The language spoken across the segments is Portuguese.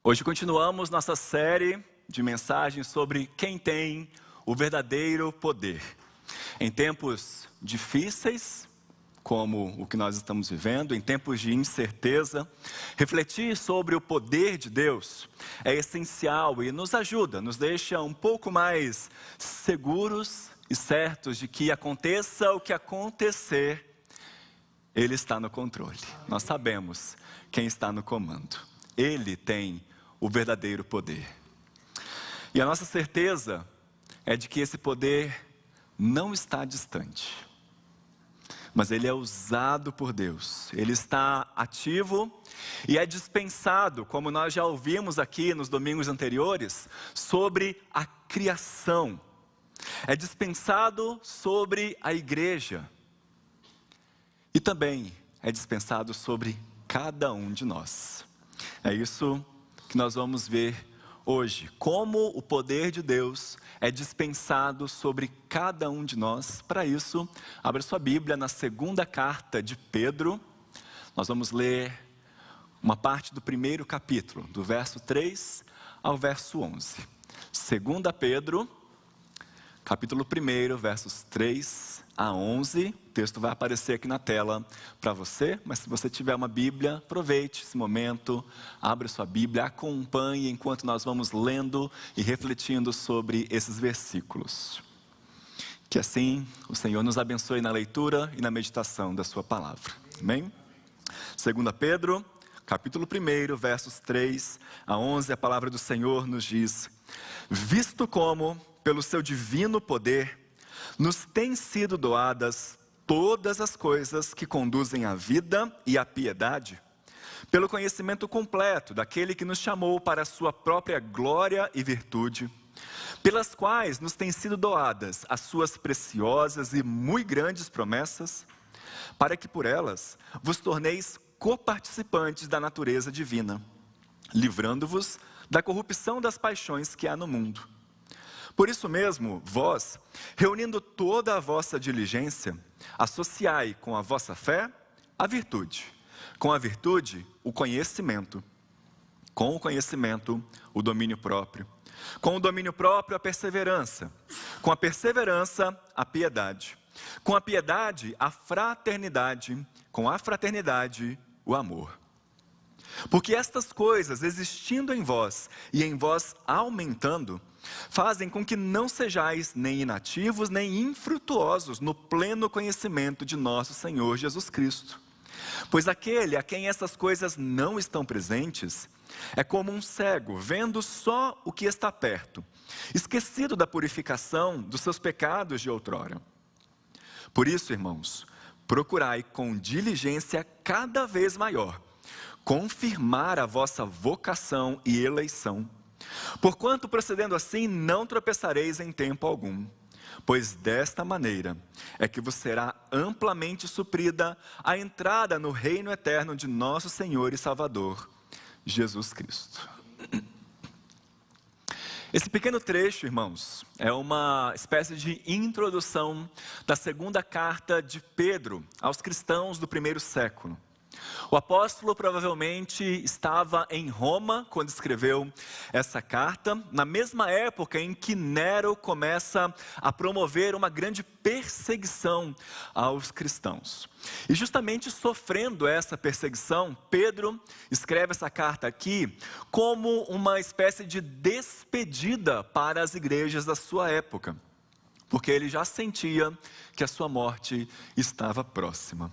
Hoje continuamos nossa série de mensagens sobre quem tem o verdadeiro poder. Em tempos difíceis, como o que nós estamos vivendo, em tempos de incerteza, refletir sobre o poder de Deus é essencial e nos ajuda, nos deixa um pouco mais seguros e certos de que aconteça o que acontecer, Ele está no controle. Nós sabemos quem está no comando. Ele tem o verdadeiro poder. E a nossa certeza é de que esse poder não está distante, mas ele é usado por Deus. Ele está ativo e é dispensado, como nós já ouvimos aqui nos domingos anteriores, sobre a criação. É dispensado sobre a igreja. E também é dispensado sobre cada um de nós. É isso que nós vamos ver hoje, como o poder de Deus é dispensado sobre cada um de nós. Para isso, abra sua Bíblia na segunda carta de Pedro. Nós vamos ler uma parte do primeiro capítulo, do verso 3 ao verso 11. Segunda Pedro, capítulo 1, versos 3 a 11. O texto vai aparecer aqui na tela para você, mas se você tiver uma Bíblia, aproveite esse momento, abra sua Bíblia, acompanhe enquanto nós vamos lendo e refletindo sobre esses versículos. Que assim o Senhor nos abençoe na leitura e na meditação da sua palavra. Amém? 2 Pedro, capítulo 1, versos 3 a 11, a palavra do Senhor nos diz: visto como, pelo seu divino poder, nos têm sido doadas todas as coisas que conduzem à vida e à piedade, pelo conhecimento completo daquele que nos chamou para a sua própria glória e virtude, pelas quais nos têm sido doadas as suas preciosas e muito grandes promessas, para que por elas vos torneis coparticipantes da natureza divina, livrando-vos da corrupção das paixões que há no mundo. Por isso mesmo, vós, reunindo toda a vossa diligência, associai com a vossa fé a virtude, com a virtude o conhecimento, com o conhecimento o domínio próprio, com o domínio próprio a perseverança, com a perseverança a piedade, com a piedade a fraternidade, com a fraternidade o amor. Porque estas coisas, existindo em vós e em vós aumentando, fazem com que não sejais nem inativos, nem infrutuosos no pleno conhecimento de nosso Senhor Jesus Cristo. Pois aquele a quem essas coisas não estão presentes, é como um cego, vendo só o que está perto, esquecido da purificação dos seus pecados de outrora. Por isso, irmãos, procurai com diligência cada vez maior confirmar a vossa vocação e eleição. Porquanto, procedendo assim, não tropeçareis em tempo algum, pois desta maneira é que vos será amplamente suprida a entrada no reino eterno de nosso Senhor e Salvador, Jesus Cristo. Esse pequeno trecho, irmãos, é uma espécie de introdução da segunda carta de Pedro aos cristãos do primeiro século. O apóstolo provavelmente estava em Roma quando escreveu essa carta, na mesma época em que Nero começa a promover uma grande perseguição aos cristãos. E justamente sofrendo essa perseguição, Pedro escreve essa carta aqui como uma espécie de despedida para as igrejas da sua época, porque ele já sentia que a sua morte estava próxima.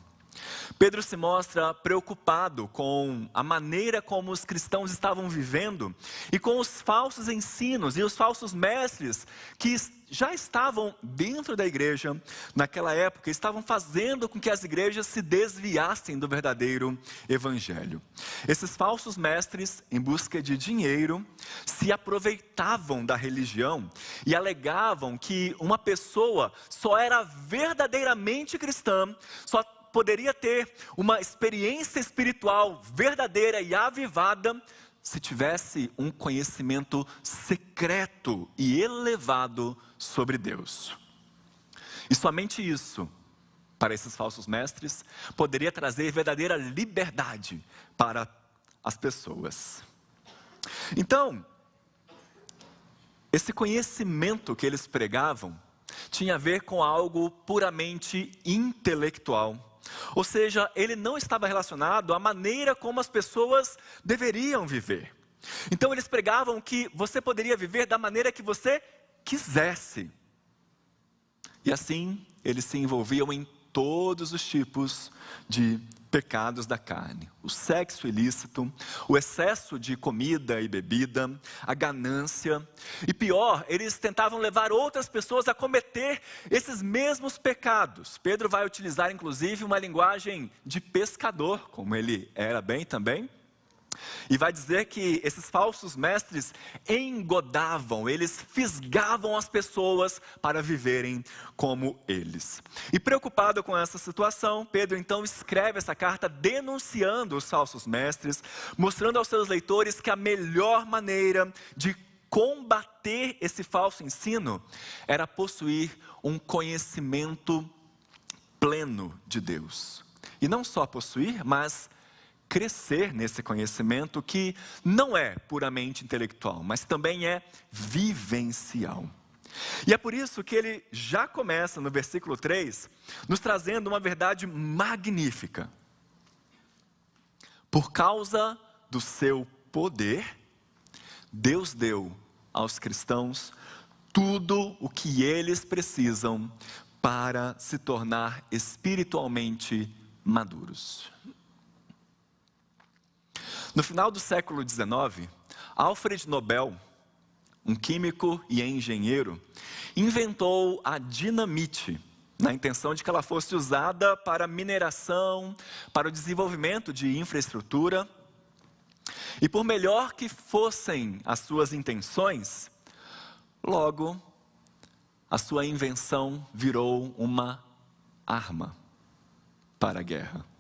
Pedro se mostra preocupado com a maneira como os cristãos estavam vivendo e com os falsos ensinos e os falsos mestres que já estavam dentro da igreja naquela época, estavam fazendo com que as igrejas se desviassem do verdadeiro evangelho. Esses falsos mestres, em busca de dinheiro, se aproveitavam da religião e alegavam que uma pessoa só era verdadeiramente cristã, só poderia ter uma experiência espiritual verdadeira e avivada se tivesse um conhecimento secreto e elevado sobre Deus. E somente isso, para esses falsos mestres, poderia trazer verdadeira liberdade para as pessoas. Então, esse conhecimento que eles pregavam tinha a ver com algo puramente intelectual. Ou seja, ele não estava relacionado à maneira como as pessoas deveriam viver. Então eles pregavam que você poderia viver da maneira que você quisesse. E assim, eles se envolviam em todos os tipos de pecados da carne. O sexo ilícito, o excesso de comida e bebida, a ganância. E pior, eles tentavam levar outras pessoas a cometer esses mesmos pecados. Pedro vai utilizar inclusive uma linguagem de pescador, como ele era bem também. E vai dizer que esses falsos mestres engodavam, eles fisgavam as pessoas para viverem como eles. E preocupado com essa situação, Pedro então escreve essa carta denunciando os falsos mestres, mostrando aos seus leitores que a melhor maneira de combater esse falso ensino era possuir um conhecimento pleno de Deus. E não só possuir, mas crescer nesse conhecimento que não é puramente intelectual, mas também é vivencial. E é por isso que ele já começa no versículo 3, nos trazendo uma verdade magnífica. Por causa do seu poder, Deus deu aos cristãos tudo o que eles precisam para se tornar espiritualmente maduros. No final do século XIX, Alfred Nobel, um químico e engenheiro, inventou a dinamite, na intenção de que ela fosse usada para mineração, para o desenvolvimento de infraestrutura. E por melhor que fossem as suas intenções, logo a sua invenção virou uma arma para a guerra.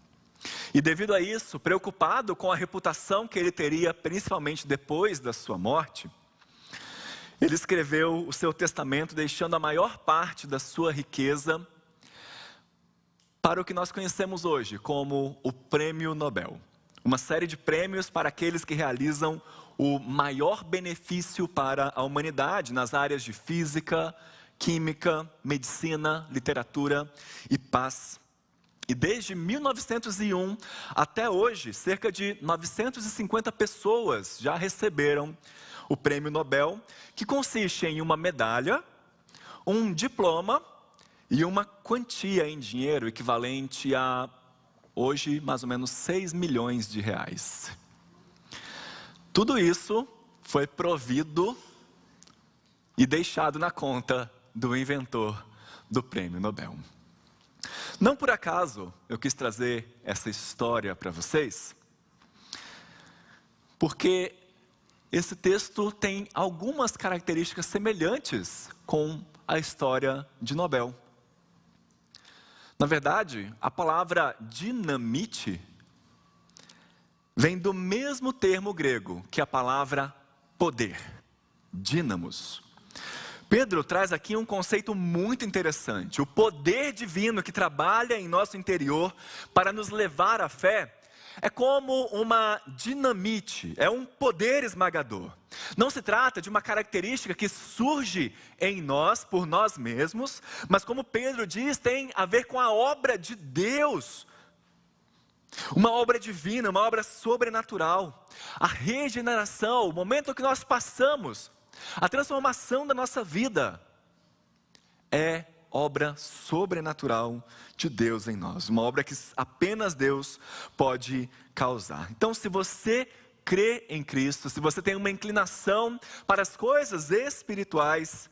E devido a isso, preocupado com a reputação que ele teria, principalmente depois da sua morte, ele escreveu o seu testamento, deixando a maior parte da sua riqueza para o que nós conhecemos hoje como o Prêmio Nobel. Uma série de prêmios para aqueles que realizam o maior benefício para a humanidade nas áreas de física, química, medicina, literatura e paz. E desde 1901 até hoje, cerca de 950 pessoas já receberam o Prêmio Nobel, que consiste em uma medalha, um diploma e uma quantia em dinheiro equivalente a, hoje, mais ou menos 6 milhões de reais. Tudo isso foi provido e deixado na conta do inventor do Prêmio Nobel. Não por acaso eu quis trazer essa história para vocês, porque esse texto tem algumas características semelhantes com a história de Nobel. Na verdade, a palavra dinamite vem do mesmo termo grego que a palavra poder, dínamos. Pedro traz aqui um conceito muito interessante. O poder divino que trabalha em nosso interior para nos levar à fé é como uma dinamite, é um poder esmagador. Não se trata de uma característica que surge em nós, por nós mesmos, mas como Pedro diz, tem a ver com a obra de Deus. Uma obra divina, uma obra sobrenatural. A regeneração, o momento que nós passamos, a transformação da nossa vida é obra sobrenatural de Deus em nós. Uma obra que apenas Deus pode causar. Então, se você crê em Cristo, se você tem uma inclinação para as coisas espirituais,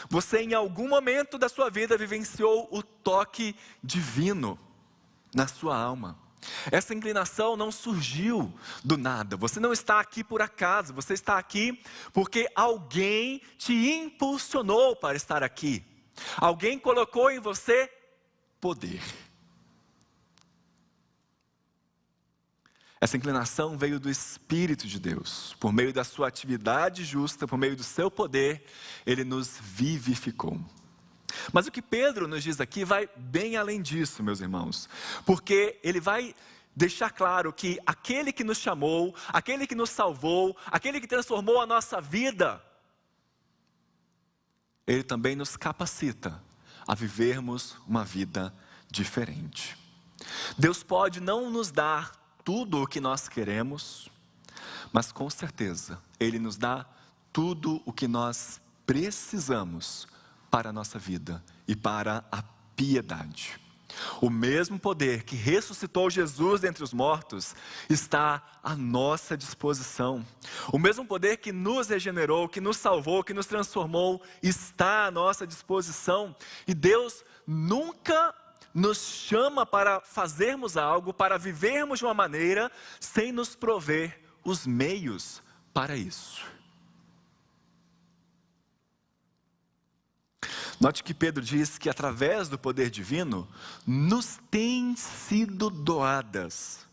você em algum momento da sua vida vivenciou o toque divino na sua alma. Essa inclinação não surgiu do nada. Você não está aqui por acaso. Você está aqui porque alguém te impulsionou para estar aqui. Alguém colocou em você poder. Essa inclinação veio do Espírito de Deus. Por meio da sua atividade justa, por meio do seu poder, Ele nos vivificou. Mas o que Pedro nos diz aqui vai bem além disso, meus irmãos. Porque ele vai deixar claro que aquele que nos chamou, aquele que nos salvou, aquele que transformou a nossa vida, Ele também nos capacita a vivermos uma vida diferente. Deus pode não nos dar tudo o que nós queremos, mas com certeza Ele nos dá tudo o que nós precisamos para a nossa vida e para a piedade. O mesmo poder que ressuscitou Jesus dentre os mortos está à nossa disposição. O mesmo poder que nos regenerou, que nos salvou, que nos transformou, está à nossa disposição. E Deus nunca nos chama para fazermos algo, para vivermos de uma maneira, sem nos prover os meios para isso. Note que Pedro diz que através do poder divino, nos têm sido doadas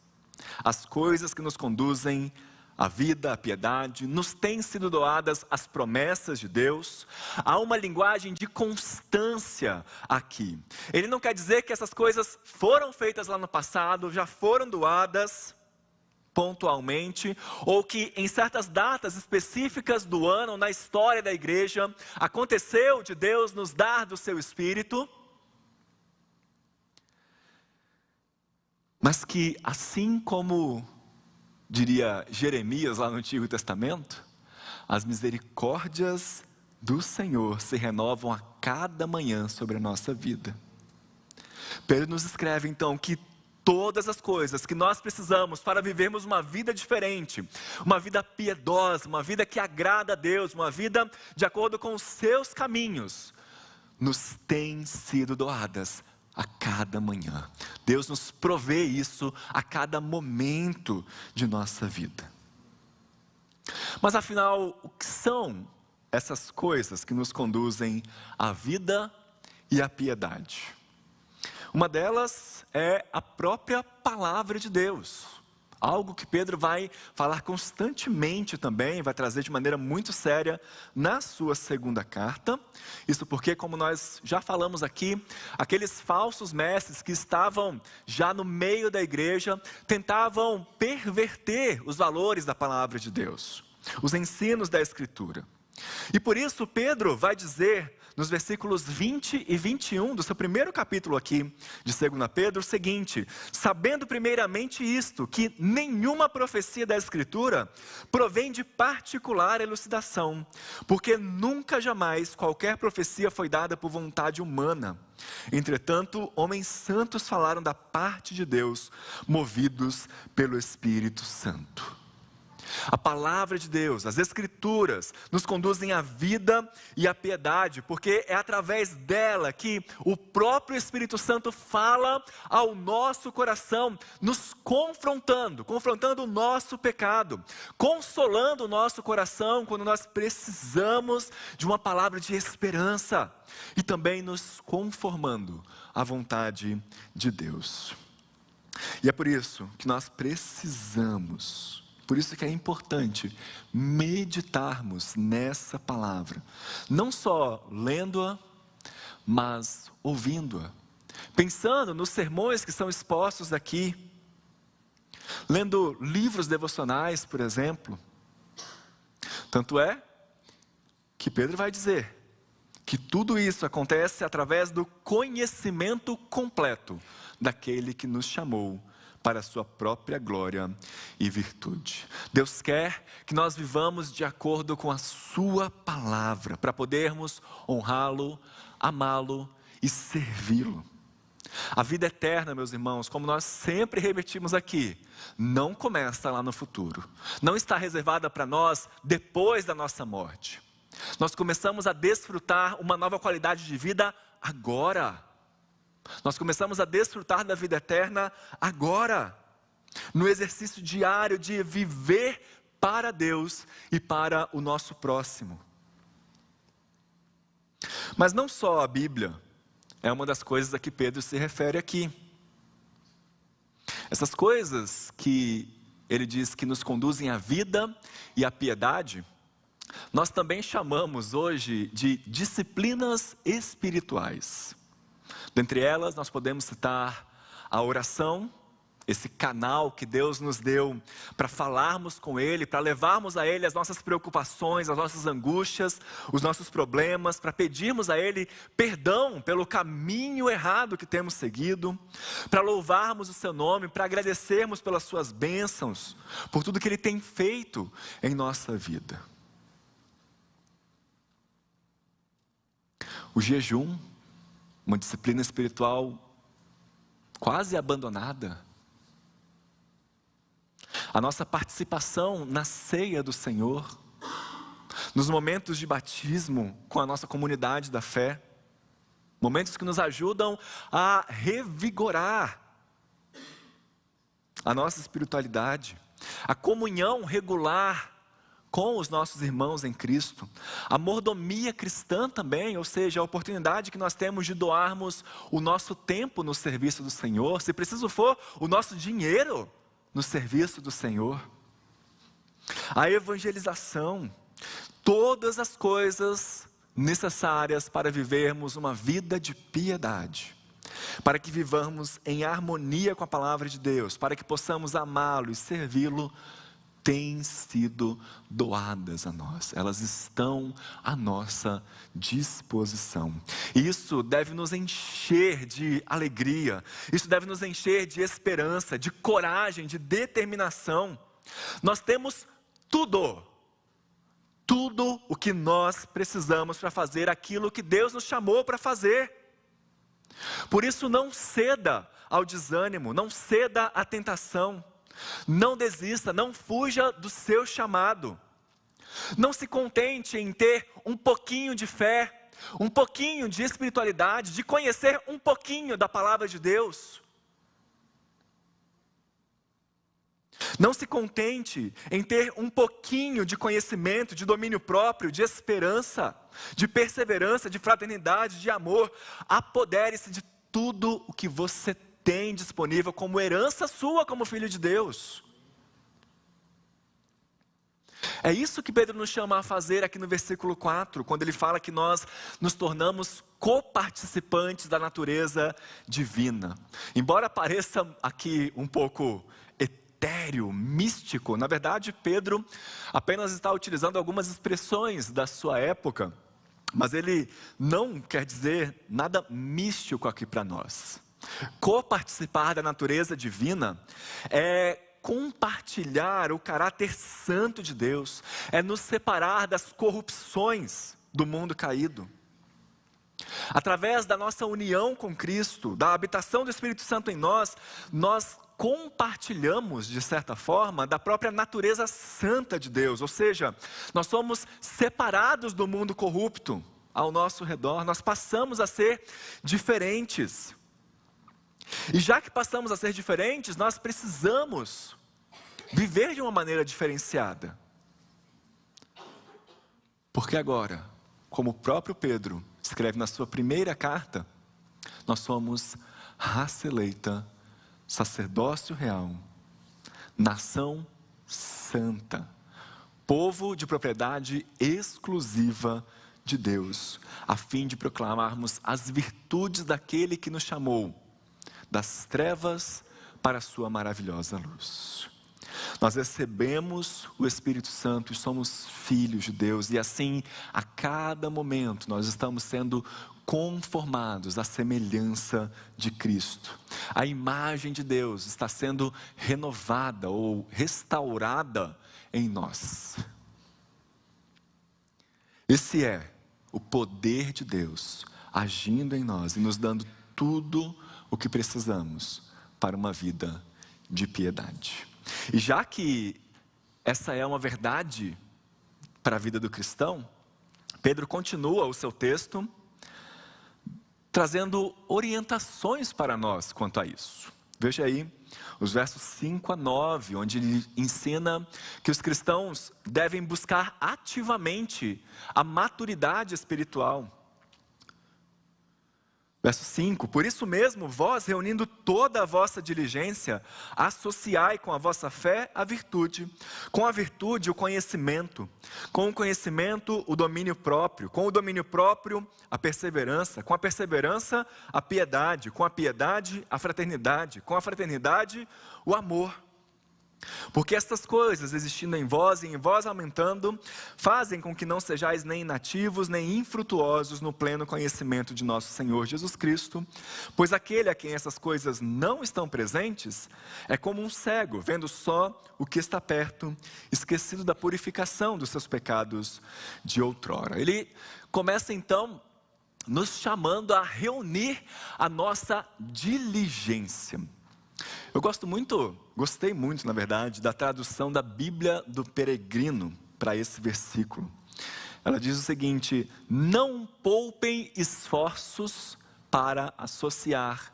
as coisas que nos conduzem à vida, à piedade, nos têm sido doadas as promessas de Deus. Há uma linguagem de constância aqui. Ele não quer dizer que essas coisas foram feitas lá no passado, já foram doadas pontualmente, ou que em certas datas específicas do ano, na história da igreja, aconteceu de Deus nos dar do seu Espírito, mas que assim como diria Jeremias lá no Antigo Testamento, as misericórdias do Senhor se renovam a cada manhã sobre a nossa vida. Pedro nos escreve então que todas as coisas que nós precisamos para vivermos uma vida diferente, uma vida piedosa, uma vida que agrada a Deus, uma vida de acordo com os seus caminhos, nos têm sido doadas a cada manhã. Deus nos provê isso a cada momento de nossa vida. Mas afinal, o que são essas coisas que nos conduzem à vida e à piedade? Uma delas é a própria palavra de Deus. Algo que Pedro vai falar constantemente também, vai trazer de maneira muito séria na sua segunda carta. Isso porque, como nós já falamos aqui, aqueles falsos mestres que estavam já no meio da igreja, tentavam perverter os valores da palavra de Deus, os ensinos da Escritura. E por isso Pedro vai dizer nos versículos 20 e 21 do seu primeiro capítulo aqui de 2 Pedro o seguinte: sabendo primeiramente isto, que nenhuma profecia da Escritura provém de particular elucidação, porque nunca jamais qualquer profecia foi dada por vontade humana. Entretanto, homens santos falaram da parte de Deus, movidos pelo Espírito Santo. A palavra de Deus, as Escrituras, nos conduzem à vida e à piedade, porque é através dela que o próprio Espírito Santo fala ao nosso coração, nos confrontando o nosso pecado, consolando o nosso coração quando nós precisamos de uma palavra de esperança, e também nos conformando à vontade de Deus. E é por isso que nós precisamos, por isso que é importante meditarmos nessa palavra, não só lendo-a, mas ouvindo-a, pensando nos sermões que são expostos aqui, lendo livros devocionais, por exemplo. Tanto é que Pedro vai dizer que tudo isso acontece através do conhecimento completo daquele que nos chamou para a sua própria glória e virtude. Deus quer que nós vivamos de acordo com a sua palavra, para podermos honrá-lo, amá-lo e servi-lo. A vida eterna, meus irmãos, como nós sempre repetimos aqui, não começa lá no futuro. Não está reservada para nós depois da nossa morte. Nós começamos a desfrutar uma nova qualidade de vida agora. Nós começamos a desfrutar da vida eterna agora, no exercício diário de viver para Deus e para o nosso próximo. Mas não só a Bíblia é uma das coisas a que Pedro se refere aqui. Essas coisas que ele diz que nos conduzem à vida e à piedade, nós também chamamos hoje de disciplinas espirituais. Dentre elas, nós podemos citar a oração, esse canal que Deus nos deu para falarmos com Ele, para levarmos a Ele as nossas preocupações, as nossas angústias, os nossos problemas, para pedirmos a Ele perdão pelo caminho errado que temos seguido, para louvarmos o Seu nome, para agradecermos pelas Suas bênçãos, por tudo que Ele tem feito em nossa vida. O jejum, uma disciplina espiritual quase abandonada. A nossa participação na ceia do Senhor, nos momentos de batismo com a nossa comunidade da fé, momentos que nos ajudam a revigorar a nossa espiritualidade, a comunhão regular com os nossos irmãos em Cristo, a mordomia cristã também, ou seja, a oportunidade que nós temos de doarmos o nosso tempo no serviço do Senhor, se preciso for, o nosso dinheiro no serviço do Senhor, a evangelização, todas as coisas necessárias para vivermos uma vida de piedade, para que vivamos em harmonia com a palavra de Deus, para que possamos amá-lo e servi-lo, têm sido doadas a nós, elas estão à nossa disposição. Isso deve nos encher de alegria, isso deve nos encher de esperança, de coragem, de determinação. Nós temos tudo o que nós precisamos para fazer aquilo que Deus nos chamou para fazer. Por isso não ceda ao desânimo, não ceda à tentação. Não desista, não fuja do seu chamado. Não se contente em ter um pouquinho de fé, um pouquinho de espiritualidade, de conhecer um pouquinho da palavra de Deus. Não se contente em ter um pouquinho de conhecimento, de domínio próprio, de esperança, de perseverança, de fraternidade, de amor. Apodere-se de tudo o que você tem disponível como herança sua como filho de Deus. É isso que Pedro nos chama a fazer aqui no versículo 4, quando ele fala que nós nos tornamos coparticipantes da natureza divina. Embora pareça aqui um pouco etéreo, místico, na verdade Pedro apenas está utilizando algumas expressões da sua época, mas ele não quer dizer nada místico aqui para nós. Coparticipar da natureza divina é compartilhar o caráter santo de Deus, é nos separar das corrupções do mundo caído. Através da nossa união com Cristo, da habitação do Espírito Santo em nós, nós compartilhamos, de certa forma, da própria natureza santa de Deus, ou seja, nós somos separados do mundo corrupto ao nosso redor, nós passamos a ser diferentes. E já que passamos a ser diferentes, nós precisamos viver de uma maneira diferenciada. Porque agora, como o próprio Pedro escreve na sua primeira carta, nós somos raça eleita, sacerdócio real, nação santa, povo de propriedade exclusiva de Deus, a fim de proclamarmos as virtudes daquele que nos chamou das trevas para a sua maravilhosa luz. Nós recebemos o Espírito Santo e somos filhos de Deus, e assim, a cada momento, nós estamos sendo conformados à semelhança de Cristo. A imagem de Deus está sendo renovada ou restaurada em nós. Esse é o poder de Deus agindo em nós e nos dando tudo o que precisamos para uma vida de piedade. E já que essa é uma verdade para a vida do cristão, Pedro continua o seu texto trazendo orientações para nós quanto a isso. Veja aí os versos 5 a 9, onde ele ensina que os cristãos devem buscar ativamente a maturidade espiritual. Verso 5, por isso mesmo, vós, reunindo toda a vossa diligência, associai com a vossa fé a virtude, com a virtude o conhecimento, com o conhecimento o domínio próprio, com o domínio próprio a perseverança, com a perseverança a piedade, com a piedade a fraternidade, com a fraternidade o amor. Porque estas coisas, existindo em vós e em vós aumentando, fazem com que não sejais nem inativos, nem infrutuosos no pleno conhecimento de nosso Senhor Jesus Cristo. Pois aquele a quem essas coisas não estão presentes, é como um cego, vendo só o que está perto, esquecido da purificação dos seus pecados de outrora. Ele começa então nos chamando a reunir a nossa diligência. Eu gostei muito, na verdade, da tradução da Bíblia do Peregrino para esse versículo. Ela diz o seguinte: não poupem esforços para associar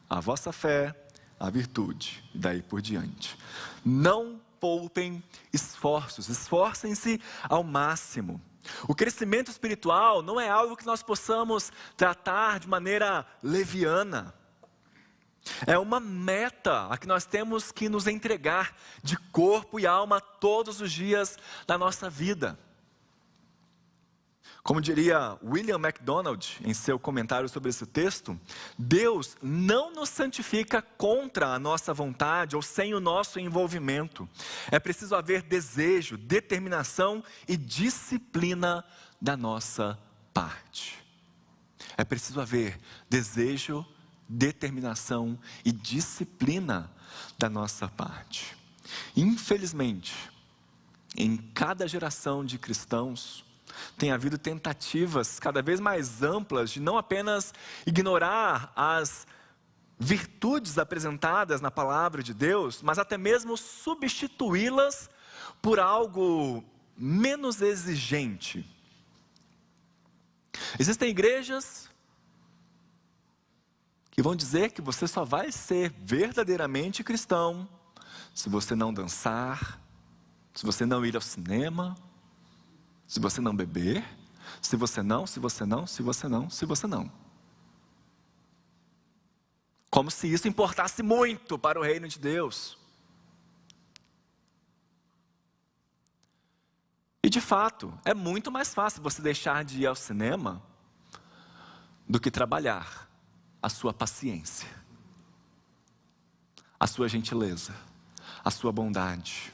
a vossa fé à virtude, e daí por diante. Não poupem esforços, esforcem-se ao máximo. O crescimento espiritual não é algo que nós possamos tratar de maneira leviana. É uma meta a que nós temos que nos entregar de corpo e alma todos os dias da nossa vida. Como diria William MacDonald em seu comentário sobre esse texto, Deus não nos santifica contra a nossa vontade ou sem o nosso envolvimento. É preciso haver desejo, determinação e disciplina da nossa parte. É preciso haver desejo, determinação e disciplina da nossa parte. Infelizmente, em cada geração de cristãos, tem havido tentativas cada vez mais amplas de não apenas ignorar as virtudes apresentadas na palavra de Deus, mas até mesmo substituí-las por algo menos exigente. Existem igrejas que vão dizer que você só vai ser verdadeiramente cristão se você não dançar, se você não ir ao cinema, se você não beber, se você não. Como se isso importasse muito para o reino de Deus. E de fato, é muito mais fácil você deixar de ir ao cinema do que trabalhar a sua paciência, a sua gentileza, a sua bondade.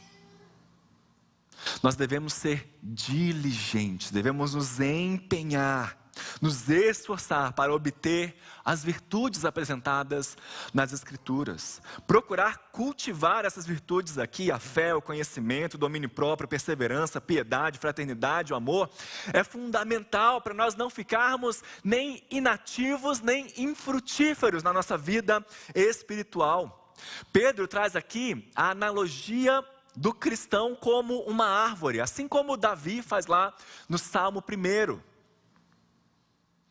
Nós devemos ser diligentes, devemos nos empenhar, nos esforçar para obter as virtudes apresentadas nas Escrituras. Procurar cultivar essas virtudes aqui, a fé, o conhecimento, o domínio próprio, a perseverança, a piedade, a fraternidade, o amor, é fundamental para nós não ficarmos nem inativos, nem infrutíferos na nossa vida espiritual. Pedro traz aqui a analogia do cristão como uma árvore, assim como Davi faz lá no Salmo 1,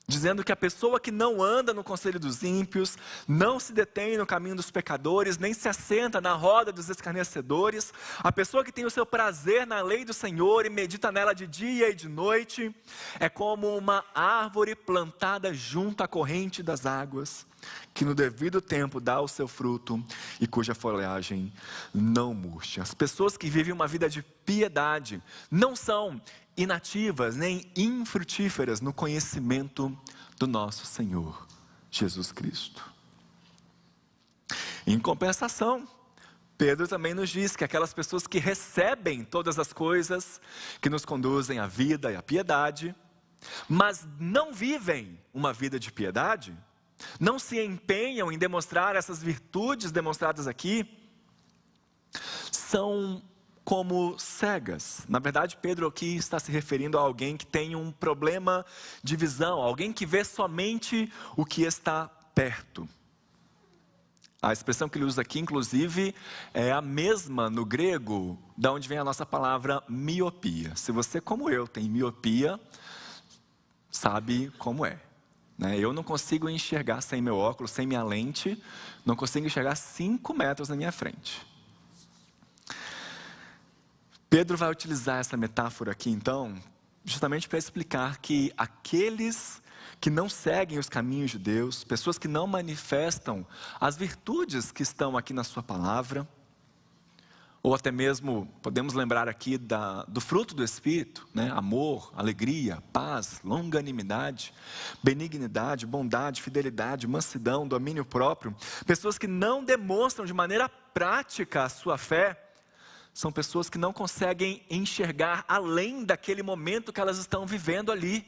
dizendo que a pessoa que não anda no conselho dos ímpios, não se detém no caminho dos pecadores, nem se assenta na roda dos escarnecedores, a pessoa que tem o seu prazer na lei do Senhor e medita nela de dia e de noite, é como uma árvore plantada junto à corrente das águas, que no devido tempo dá o seu fruto e cuja folhagem não murcha. As pessoas que vivem uma vida de piedade não são inativas nem infrutíferas no conhecimento do nosso Senhor Jesus Cristo. Em compensação, Pedro também nos diz que aquelas pessoas que recebem todas as coisas que nos conduzem à vida e à piedade, mas não vivem uma vida de piedade, não se empenham em demonstrar essas virtudes demonstradas aqui, são como cegas. Na verdade, Pedro aqui está se referindo a alguém que tem um problema de visão, alguém que vê somente o que está perto. A expressão que ele usa aqui, inclusive, é a mesma no grego, da onde vem a nossa palavra miopia. Se você, como eu, tem miopia, sabe como é. Eu não consigo enxergar sem meu óculos, sem minha lente, não consigo enxergar 5 metros na minha frente. Pedro vai utilizar essa metáfora aqui, então, justamente para explicar que aqueles que não seguem os caminhos de Deus, pessoas que não manifestam as virtudes que estão aqui na sua palavra, ou até mesmo, podemos lembrar aqui do fruto do Espírito, né? Amor, alegria, paz, longanimidade, benignidade, bondade, fidelidade, mansidão, domínio próprio. Pessoas que não demonstram de maneira prática a sua fé, são pessoas que não conseguem enxergar além daquele momento que elas estão vivendo ali.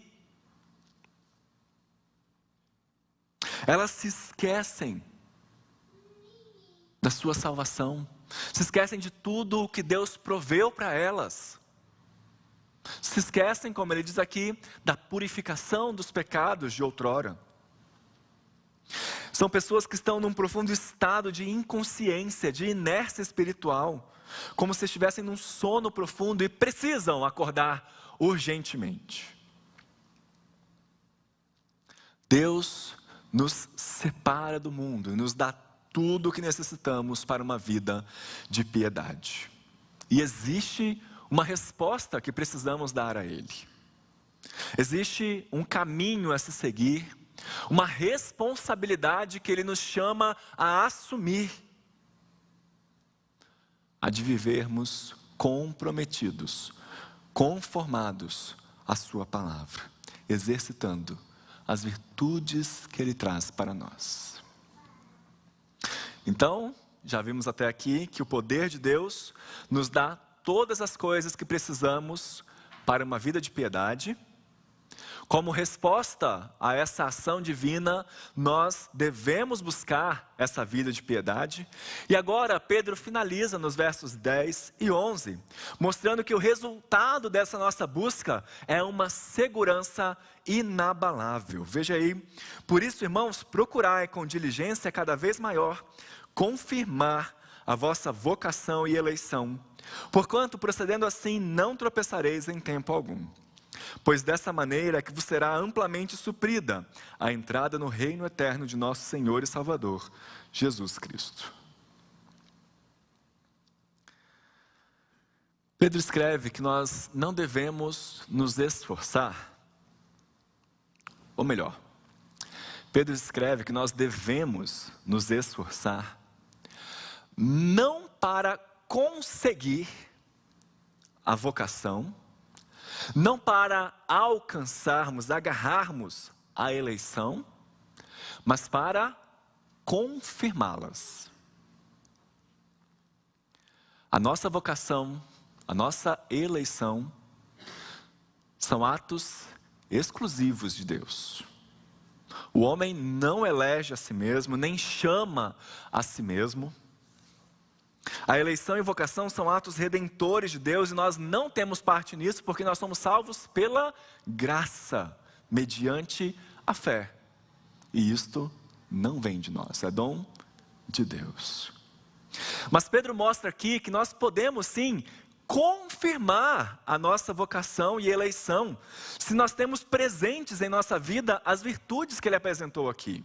Elas se esquecem da sua salvação, se esquecem de tudo o que Deus proveu para elas. Se esquecem, como ele diz aqui, da purificação dos pecados de outrora. São pessoas que estão num profundo estado de inconsciência, de inércia espiritual, como se estivessem num sono profundo e precisam acordar urgentemente. Deus nos separa do mundo e nos dá tudo o que necessitamos para uma vida de piedade. E existe uma resposta que precisamos dar a Ele. Existe um caminho a se seguir, uma responsabilidade que Ele nos chama a assumir, a de vivermos comprometidos, conformados à Sua palavra, exercitando as virtudes que Ele traz para nós. Então, já vimos até aqui que o poder de Deus nos dá todas as coisas que precisamos para uma vida de piedade. Como resposta a essa ação divina, nós devemos buscar essa vida de piedade. E agora Pedro finaliza nos versos 10 e 11, mostrando que o resultado dessa nossa busca é uma segurança inabalável. Veja aí: por isso, irmãos, procurai com diligência cada vez maior confirmar a vossa vocação e eleição, porquanto procedendo assim não tropeçareis em tempo algum. Pois dessa maneira é que vos será amplamente suprida a entrada no reino eterno de nosso Senhor e Salvador, Jesus Cristo. Pedro escreve que nós não devemos nos esforçar, ou melhor, Pedro escreve que nós devemos nos esforçar, não para conseguir a vocação, não para alcançarmos, agarrarmos a eleição, mas para confirmá-las. A nossa vocação, a nossa eleição, são atos exclusivos de Deus. O homem não elege a si mesmo, nem chama a si mesmo. A eleição e vocação são atos redentores de Deus e nós não temos parte nisso porque nós somos salvos pela graça, mediante a fé. E isto não vem de nós, é dom de Deus. Mas Pedro mostra aqui que nós podemos sim confirmar a nossa vocação e eleição, se nós temos presentes em nossa vida as virtudes que ele apresentou aqui.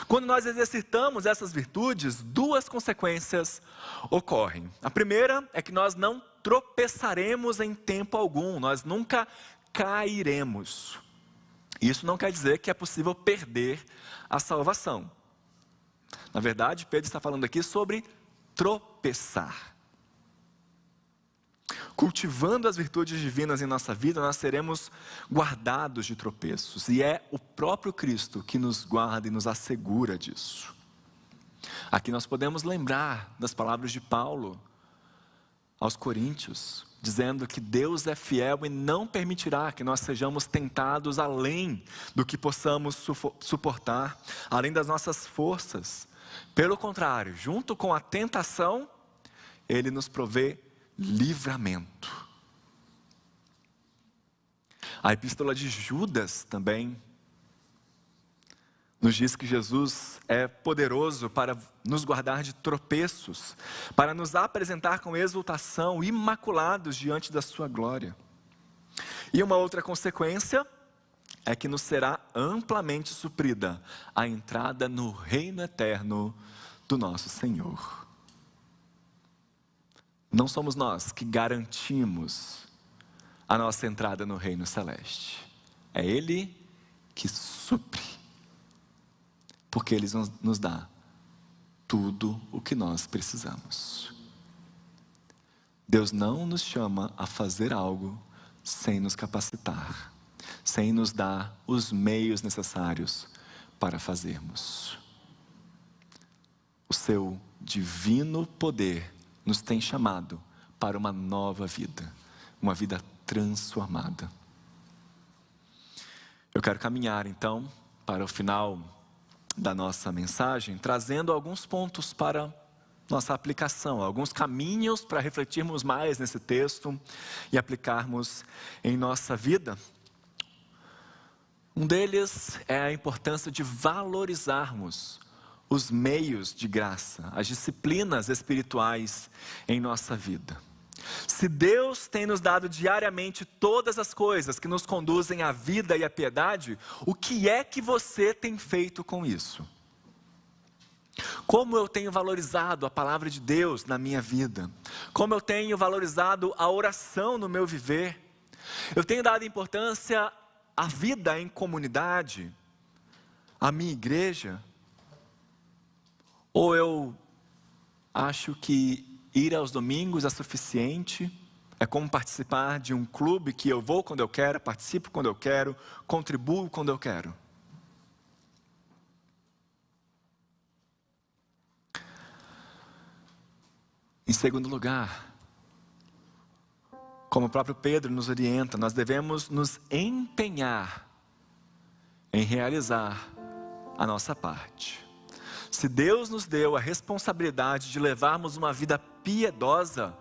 Quando nós exercitamos essas virtudes, duas consequências ocorrem. A primeira é que nós não tropeçaremos em tempo algum, nós nunca cairemos. Isso não quer dizer que é possível perder a salvação. Na verdade, Pedro está falando aqui sobre tropeçar. Cultivando as virtudes divinas em nossa vida, nós seremos guardados de tropeços. E é o próprio Cristo que nos guarda e nos assegura disso. Aqui nós podemos lembrar das palavras de Paulo aos Coríntios, dizendo que Deus é fiel e não permitirá que nós sejamos tentados além do que possamos suportar, além das nossas forças. Pelo contrário, junto com a tentação, Ele nos provê livramento. A epístola de Judas também nos diz que Jesus é poderoso para nos guardar de tropeços, para nos apresentar com exultação, imaculados diante da sua glória. E uma outra consequência é que nos será amplamente suprida a entrada no reino eterno do nosso Senhor. Não somos nós que garantimos a nossa entrada no reino celeste. É Ele que supre, porque Ele nos dá tudo o que nós precisamos. Deus não nos chama a fazer algo sem nos capacitar, sem nos dar os meios necessários para fazermos. O seu divino poder nos tem chamado para uma nova vida, uma vida transformada. Eu quero caminhar então para o final da nossa mensagem, trazendo alguns pontos para nossa aplicação, alguns caminhos para refletirmos mais nesse texto e aplicarmos em nossa vida. Um deles é a importância de valorizarmos os meios de graça, as disciplinas espirituais em nossa vida. Se Deus tem nos dado diariamente todas as coisas que nos conduzem à vida e à piedade, o que é que você tem feito com isso? Como eu tenho valorizado a palavra de Deus na minha vida? Como eu tenho valorizado a oração no meu viver? Eu tenho dado importância à vida em comunidade, à minha igreja? Ou eu acho que ir aos domingos é suficiente? É como participar de um clube que eu vou quando eu quero, participo quando eu quero, contribuo quando eu quero. Em segundo lugar, como o próprio Pedro nos orienta, nós devemos nos empenhar em realizar a nossa parte. Se Deus nos deu a responsabilidade de levarmos uma vida piedosa,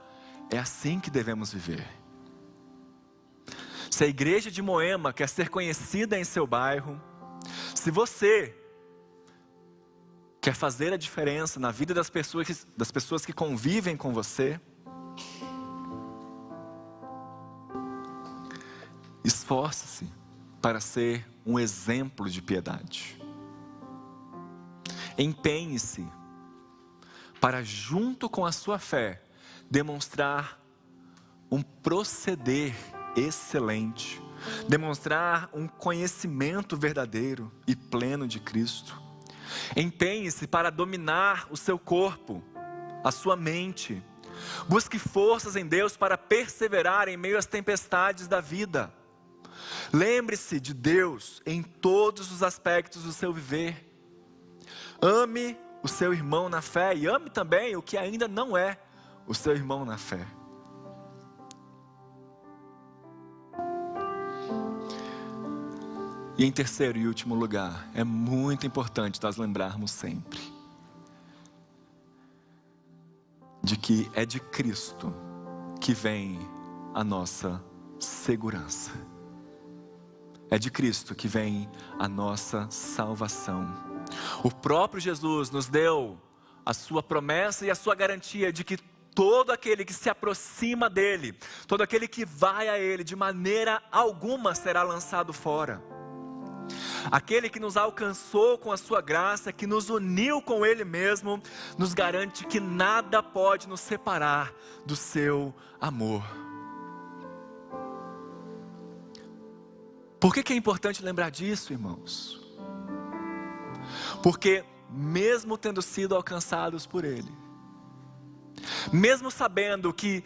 é assim que devemos viver. Se a igreja de Moema quer ser conhecida em seu bairro, se você quer fazer a diferença na vida das pessoas que convivem com você, esforce-se para ser um exemplo de piedade. Empenhe-se para, junto com a sua fé, demonstrar um proceder excelente, demonstrar um conhecimento verdadeiro e pleno de Cristo. Empenhe-se para dominar o seu corpo, a sua mente. Busque forças em Deus para perseverar em meio às tempestades da vida. Lembre-se de Deus em todos os aspectos do seu viver. Ame o seu irmão na fé e ame também o que ainda não é o seu irmão na fé. E em terceiro e último lugar, é muito importante nós lembrarmos sempre de que é de Cristo que vem a nossa segurança. É de Cristo que vem a nossa salvação. O próprio Jesus nos deu a sua promessa e a sua garantia de que todo aquele que se aproxima dele, todo aquele que vai a ele, de maneira alguma será lançado fora. Aquele que nos alcançou com a sua graça, que nos uniu com ele mesmo, nos garante que nada pode nos separar do seu amor. Por que é importante lembrar disso, irmãos? Porque mesmo tendo sido alcançados por Ele, mesmo sabendo que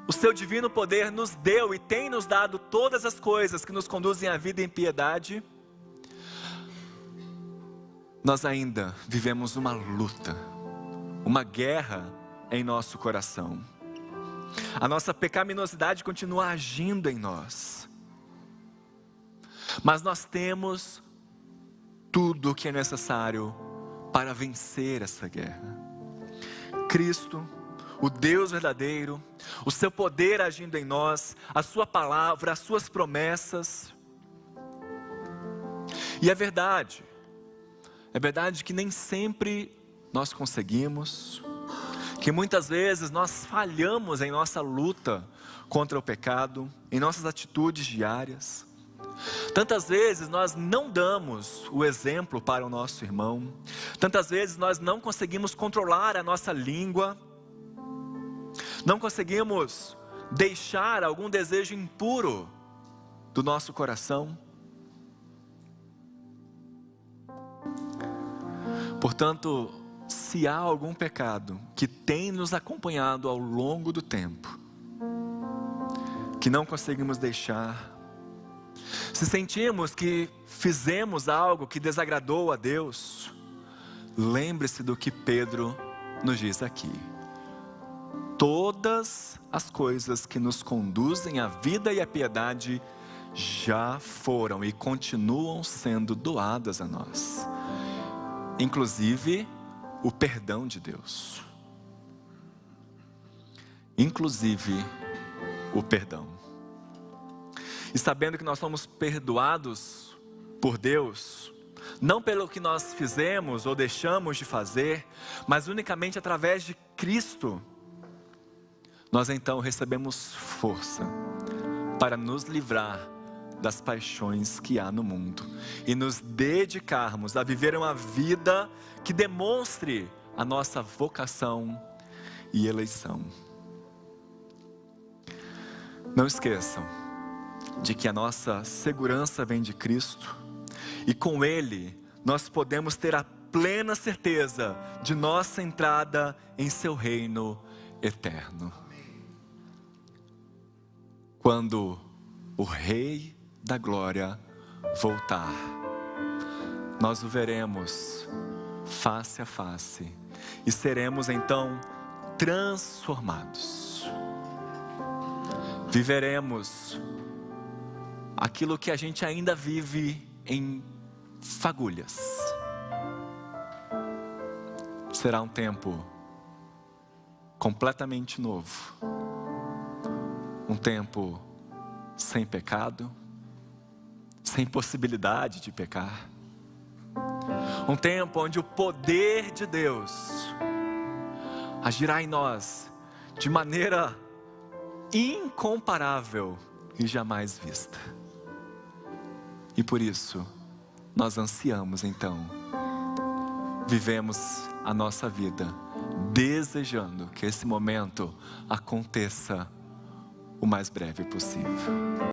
o seu divino poder nos deu e tem nos dado todas as coisas que nos conduzem à vida em piedade, nós ainda vivemos uma luta, uma guerra em nosso coração. A nossa pecaminosidade continua agindo em nós. Mas nós temos tudo o que é necessário para vencer essa guerra. Cristo, o Deus verdadeiro, o seu poder agindo em nós, a sua palavra, as suas promessas. E é verdade que nem sempre nós conseguimos, que muitas vezes nós falhamos em nossa luta contra o pecado, em nossas atitudes diárias. Tantas vezes nós não damos o exemplo para o nosso irmão. Tantas vezes nós não conseguimos controlar a nossa língua. Não conseguimos deixar algum desejo impuro do nosso coração. Portanto, se há algum pecado que tem nos acompanhado ao longo do tempo, que não conseguimos deixar, se sentimos que fizemos algo que desagradou a Deus, lembre-se do que Pedro nos diz aqui: todas as coisas que nos conduzem à vida e à piedade já foram e continuam sendo doadas a nós, inclusive o perdão de Deus. Inclusive o perdão. E sabendo que nós somos perdoados por Deus, não pelo que nós fizemos ou deixamos de fazer, mas unicamente através de Cristo, nós então recebemos força para nos livrar das paixões que há no mundo e nos dedicarmos a viver uma vida que demonstre a nossa vocação e eleição. Não esqueçam de que a nossa segurança vem de Cristo e com Ele nós podemos ter a plena certeza de nossa entrada em seu reino eterno. Quando o Rei da Glória voltar, nós o veremos face a face e seremos então transformados. Viveremos aquilo que a gente ainda vive em fagulhas. Será um tempo completamente novo. Um tempo sem pecado, sem possibilidade de pecar. Um tempo onde o poder de Deus agirá em nós de maneira incomparável e jamais vista. E por isso, nós ansiamos então, vivemos a nossa vida desejando que esse momento aconteça o mais breve possível.